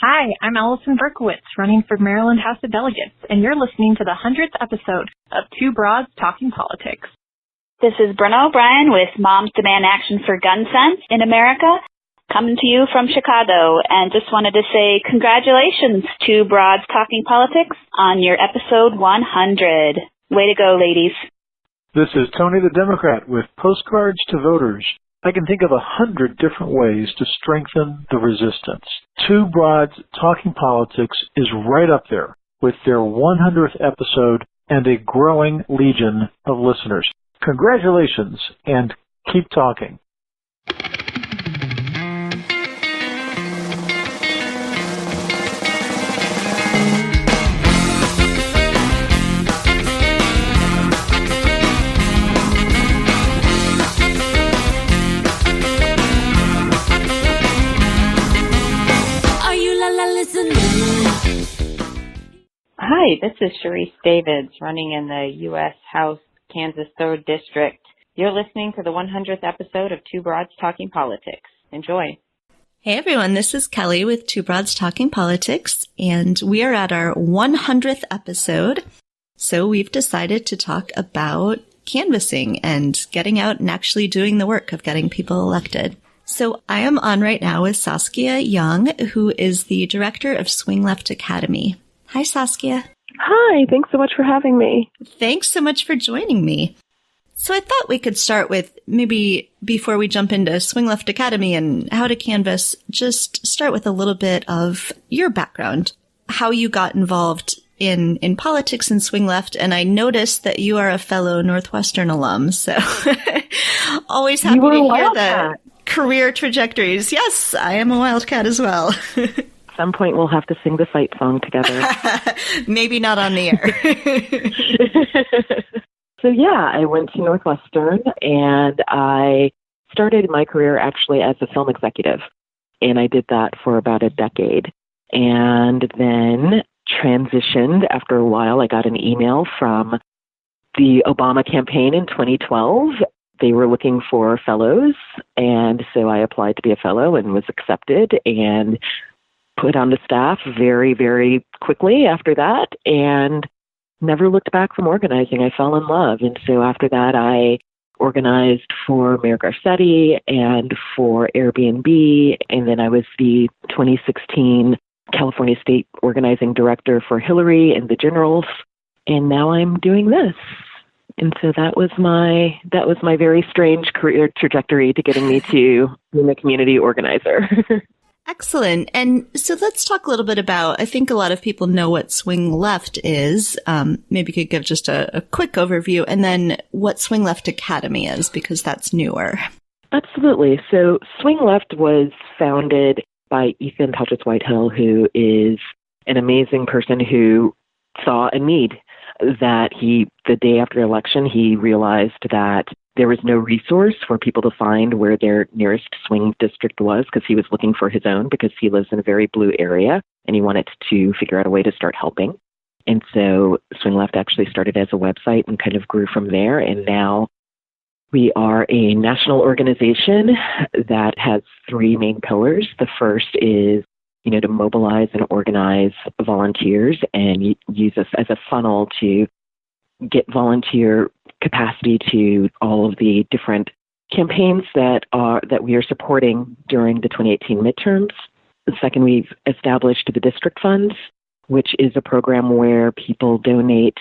Hi, I'm Allison Berkowitz, running for Maryland House of Delegates, and you're listening to the 100th episode of Two Broads Talking Politics. This is Brenna O'Brien with Moms Demand Action for Gun Sense in America, coming to you from Chicago, and just wanted to say congratulations to Broads Talking Politics on your episode 100. Way to go, ladies. This is Tony the Democrat with Postcards to Voters. I can think of 100 different ways to strengthen the resistance. Two Broads Talking Politics is right up there with their 100th episode and a growing legion of listeners. Congratulations, and keep talking. Hi, this is Sharice Davids, running in the U.S. House Kansas 3rd District. You're listening to the 100th episode of Two Broads Talking Politics. Enjoy. Hey everyone, this is Kelly with Two Broads Talking Politics, and we are at our 100th episode. So we've decided to talk about canvassing and getting out and actually doing the work of getting people elected. So I am on right now with Saskia Young, who is the director of Swing Left Academy. Hi, Saskia. Hi, thanks so much for having me. Thanks so much for joining me. So I thought we could start with, maybe before we jump into Swing Left Academy and how to canvass, just start with a little bit of your background, how you got involved in politics and Swing Left. And I noticed that you are a fellow Northwestern alum, so always happy to hear the career trajectories. Yes, I am a Wildcat as well. At some point we'll have to sing the fight song together. Maybe not on the air. So yeah, I went to Northwestern and I started my career actually as a film executive. And I did that for about a decade. And then transitioned after a while. I got an email from the Obama campaign in 2012. They were looking for fellows. And so I applied to be a fellow and was accepted and put on the staff very, very quickly after that, and never looked back from organizing. I fell in love. And so after that, I organized for Mayor Garcetti and for Airbnb. And then I was the 2016 California State Organizing Director for Hillary and the Generals. And now I'm doing this. And so that was my very strange career trajectory to getting me to being a community organizer. Excellent. And so let's talk a little bit about, I think a lot of people know what Swing Left is. Maybe you could give just a quick overview, and then what Swing Left Academy is, because that's newer. Absolutely. So Swing Left was founded by Ethan Touchett-Whitehill, who is an amazing person who saw a need that the day after election, he realized that there was no resource for people to find where their nearest swing district was, because he was looking for his own, because he lives in a very blue area and he wanted to figure out a way to start helping. And so Swing Left actually started as a website and kind of grew from there. And now we are a national organization that has three main pillars. The first is, to mobilize and organize volunteers and use us as a funnel to get volunteer capacity to all of the different campaigns that we are supporting during the 2018 midterms. Second, we've established the district funds, which is a program where people donate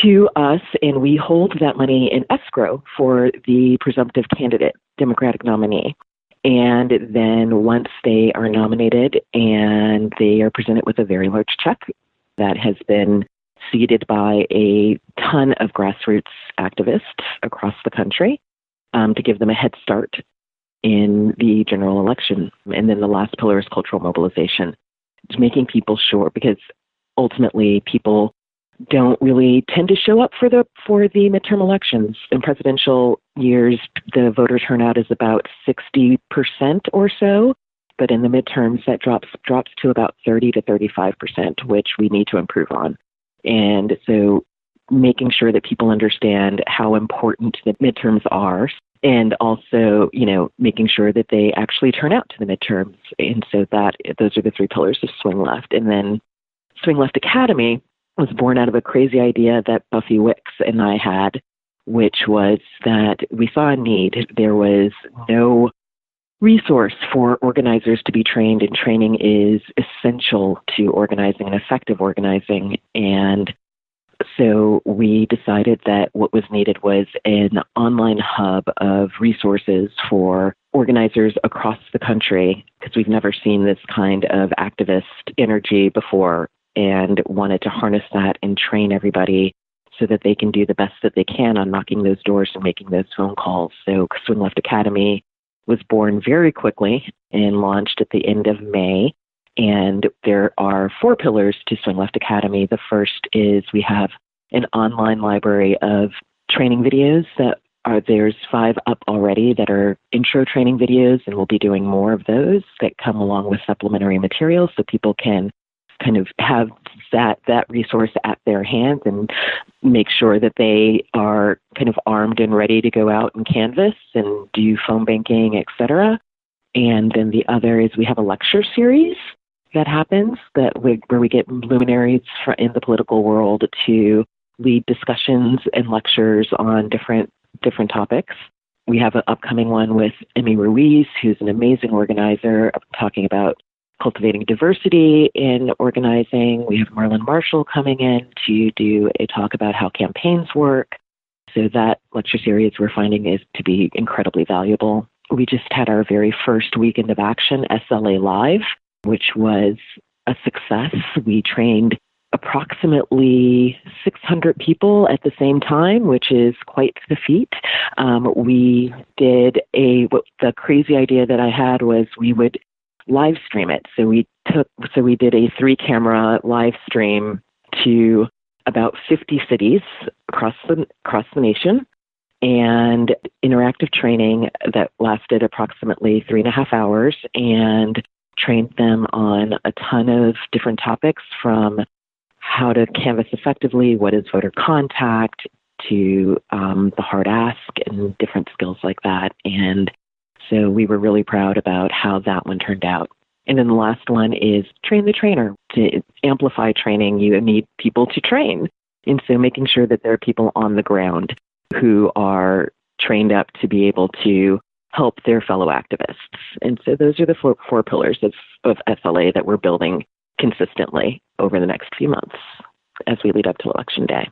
to us and we hold that money in escrow for the presumptive candidate, Democratic nominee. And then once they are nominated and they are presented with a very large check that has been seeded by a ton of grassroots activists across the country to give them a head start in the general election. And then the last pillar is cultural mobilization. It's making people sure, because ultimately people don't really tend to show up for the midterm elections. In presidential years, the voter turnout is about 60% or so, but in the midterms that drops to about 30 to 35%, which we need to improve on. And so making sure that people understand how important the midterms are, and also, making sure that they actually turn out to the midterms. And so those are the three pillars of Swing Left. And then Swing Left Academy was born out of a crazy idea that Buffy Wicks and I had, which was that we saw a need. There was no resource for organizers to be trained, and training is essential to organizing and effective organizing. And so we decided that what was needed was an online hub of resources for organizers across the country, because we've never seen this kind of activist energy before, and wanted to harness that and train everybody so that they can do the best that they can on knocking those doors and making those phone calls. So Swing Left Academy was born very quickly and launched at the end of May. And there are 4 pillars to Swing Left Academy. The first is we have an online library of training videos there's 5 up already that are intro training videos, and we'll be doing more of those that come along with supplementary materials so people can kind of have that resource at their hands and make sure that they are kind of armed and ready to go out and canvas and do phone banking, etc. And then the other is we have a lecture series that happens where we get luminaries in the political world to lead discussions and lectures on different topics. We have an upcoming one with Emmy Ruiz, who's an amazing organizer, talking about cultivating diversity in organizing. We have Merlin Marshall coming in to do a talk about how campaigns work. So that lecture series we're finding is to be incredibly valuable. We just had our very first weekend of action, SLA Live, which was a success. We trained approximately 600 people at the same time, which is quite the feat. We did the crazy idea that I had was we would live stream it. So we did a 3-camera live stream to about 50 cities across the nation, and interactive training that lasted approximately 3.5 hours, and trained them on a ton of different topics, from how to canvass effectively, what is voter contact, to the hard ask, and different skills like that. And so we were really proud about how that one turned out. And then the last one is train the trainer. To amplify training, you need people to train. And so making sure that there are people on the ground who are trained up to be able to help their fellow activists. And so those are the four pillars of SLA that we're building consistently over the next few months as we lead up to Election Day.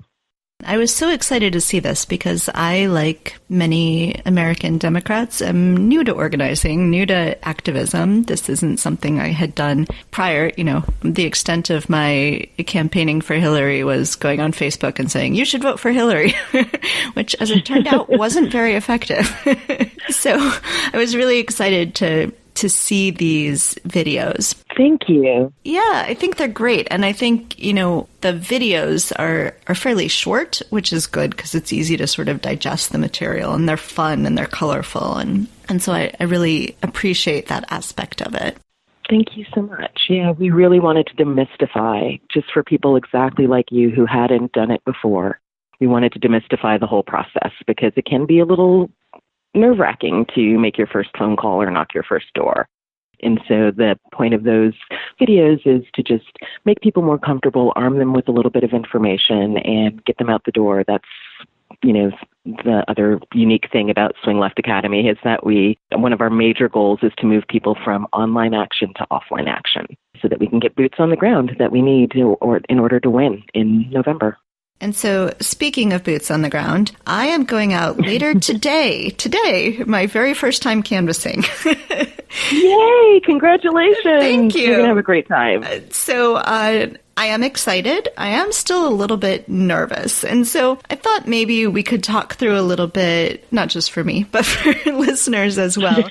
I was so excited to see this because I, like many American Democrats, am new to organizing, new to activism. This isn't something I had done prior. The extent of my campaigning for Hillary was going on Facebook and saying, you should vote for Hillary, which, as it turned out, wasn't very effective. So I was really excited to see these videos. Thank you. Yeah, I think they're great. And I think, the videos are fairly short, which is good because it's easy to sort of digest the material, and they're fun and they're colorful. And so I really appreciate that aspect of it. Thank you so much. Yeah, we really wanted to demystify, just for people exactly like you who hadn't done it before. We wanted to demystify the whole process because it can be a little nerve-wracking to make your first phone call or knock your first door. And so the point of those videos is to just make people more comfortable, arm them with a little bit of information, and get them out the door. That's, the other unique thing about Swing Left Academy is that one of our major goals is to move people from online action to offline action so that we can get boots on the ground that we need in order to win in November. And so, speaking of boots on the ground, I am going out later today, my very first time canvassing. Yay! Congratulations! Thank you. You're going to have a great time. So, I am excited. I am still a little bit nervous. And so I thought maybe we could talk through a little bit, not just for me, but for listeners as well.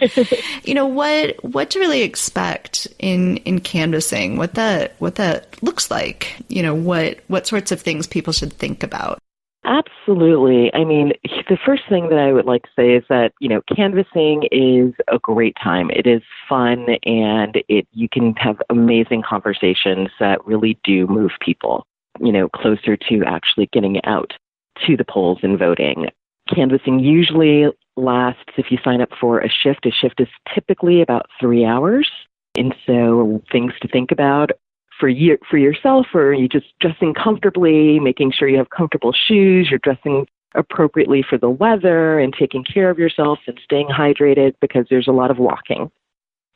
What to really expect in canvassing, what that looks like, what sorts of things people should think about. Absolutely. I mean, the first thing that I would like to say is that, canvassing is a great time. It is fun, and you can have amazing conversations that really do move people. closer to actually getting out to the polls and voting. Canvassing usually lasts, if you sign up for a shift is typically about 3 hours. And so things to think about for yourself, or you just dressing comfortably, making sure you have comfortable shoes, you're dressing appropriately for the weather and taking care of yourself and staying hydrated because there's a lot of walking.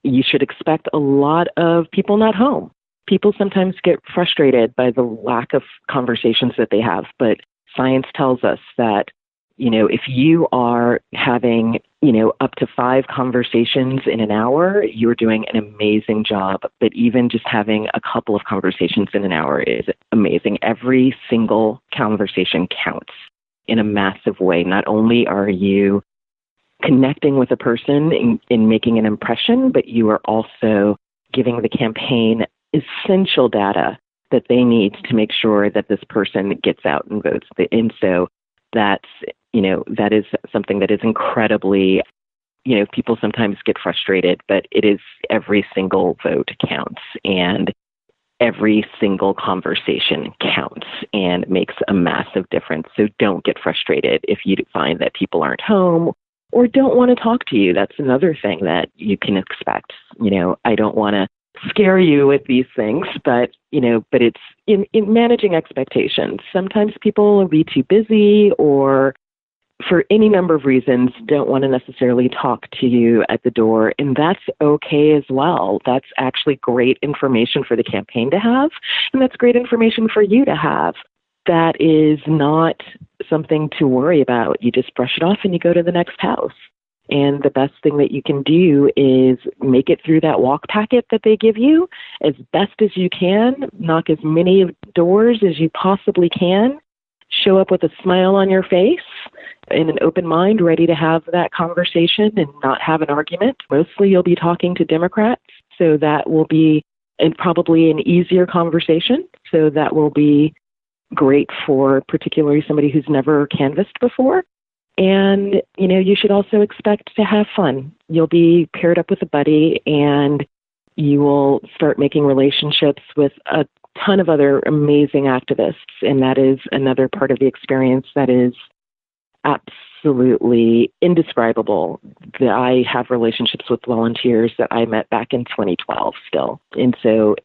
You should expect a lot of people not home. People sometimes get frustrated by the lack of conversations that they have, but science tells us that, if you are having, up to 5 conversations in an hour, you're doing an amazing job. But even just having a couple of conversations in an hour is amazing. Every single conversation counts in a massive way. Not only are you connecting with a person in making an impression, but you are also giving the campaign essential data that they need to make sure that this person gets out and votes. And so that is something that is incredibly, people sometimes get frustrated, but it is every single vote counts and every single conversation counts and makes a massive difference. So don't get frustrated if you find that people aren't home or don't want to talk to you. That's another thing that you can expect. I don't want to scare you with these things, but it's in managing expectations. Sometimes people will be too busy or for any number of reasons don't want to necessarily talk to you at the door, and that's okay as well. That's actually great information for the campaign to have, and that's great information for you to have. That is not something to worry about. You just brush it off and you go to the next house. And the best thing that you can do is make it through that walk packet that they give you as best as you can, knock as many doors as you possibly can, show up with a smile on your face and an open mind, ready to have that conversation and not have an argument. Mostly you'll be talking to Democrats, so that will be probably an easier conversation. So that will be great for particularly somebody who's never canvassed before. And, you should also expect to have fun. You'll be paired up with a buddy and you will start making relationships with a ton of other amazing activists. And that is another part of the experience that is absolutely indescribable. I have relationships with volunteers that I met back in 2012 still. And so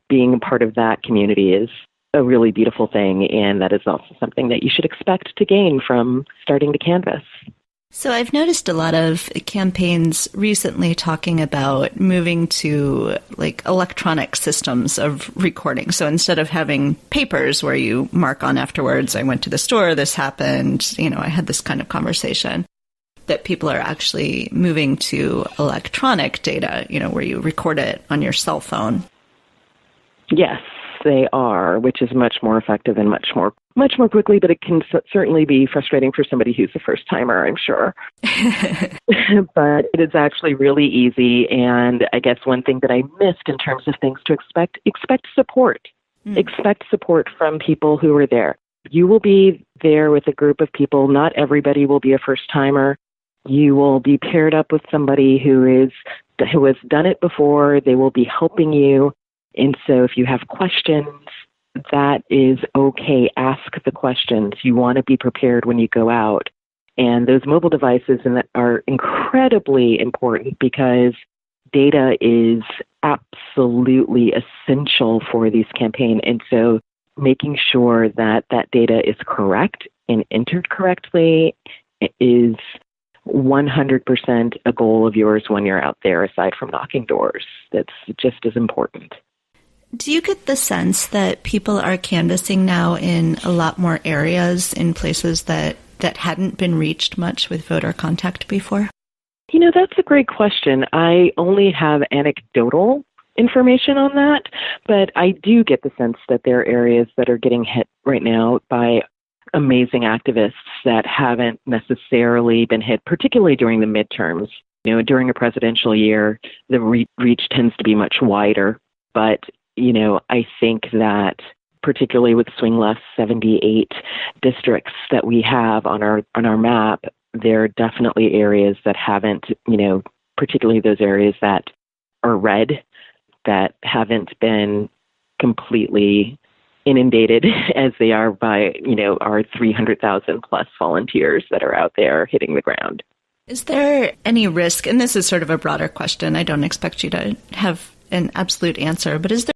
being a part of that community is a really beautiful thing, and that is also something that you should expect to gain from starting to canvass. So I've noticed a lot of campaigns recently talking about moving to electronic systems of recording. So instead of having papers where you mark on afterwards, I went to the store, this happened, I had this kind of conversation, that people are actually moving to electronic data, where you record it on your cell phone. Yes, they are, which is much more effective and much more quickly, but it can certainly be frustrating for somebody who's a first timer, I'm sure. But it is actually really easy. And I guess one thing that I missed in terms of things to expect support. Expect support from people who are there. You will be there with a group of people. Not everybody will be a first timer. You will be paired up with somebody who has done it before. They will be helping you. And so if you have questions, that is okay. Ask the questions. You want to be prepared when you go out. And those mobile devices are incredibly important because data is absolutely essential for these campaigns. And so making sure that that data is correct and entered correctly is 100% a goal of yours when you're out there, aside from knocking doors. That's just as important. Do you get the sense that people are canvassing now in a lot more areas, in places that hadn't been reached much with voter contact before? That's a great question. I only have anecdotal information on that, but I do get the sense that there are areas that are getting hit right now by amazing activists that haven't necessarily been hit, particularly during the midterms. During a presidential year, the reach tends to be much wider, but I think that particularly with swing left 78 districts that we have on our map, there are definitely areas that haven't, particularly those areas that are red, that haven't been completely inundated as they are by, our 300,000 plus volunteers that are out there hitting the ground. Is there any risk, and this is sort of a broader question, I don't expect you to have an absolute answer, but is there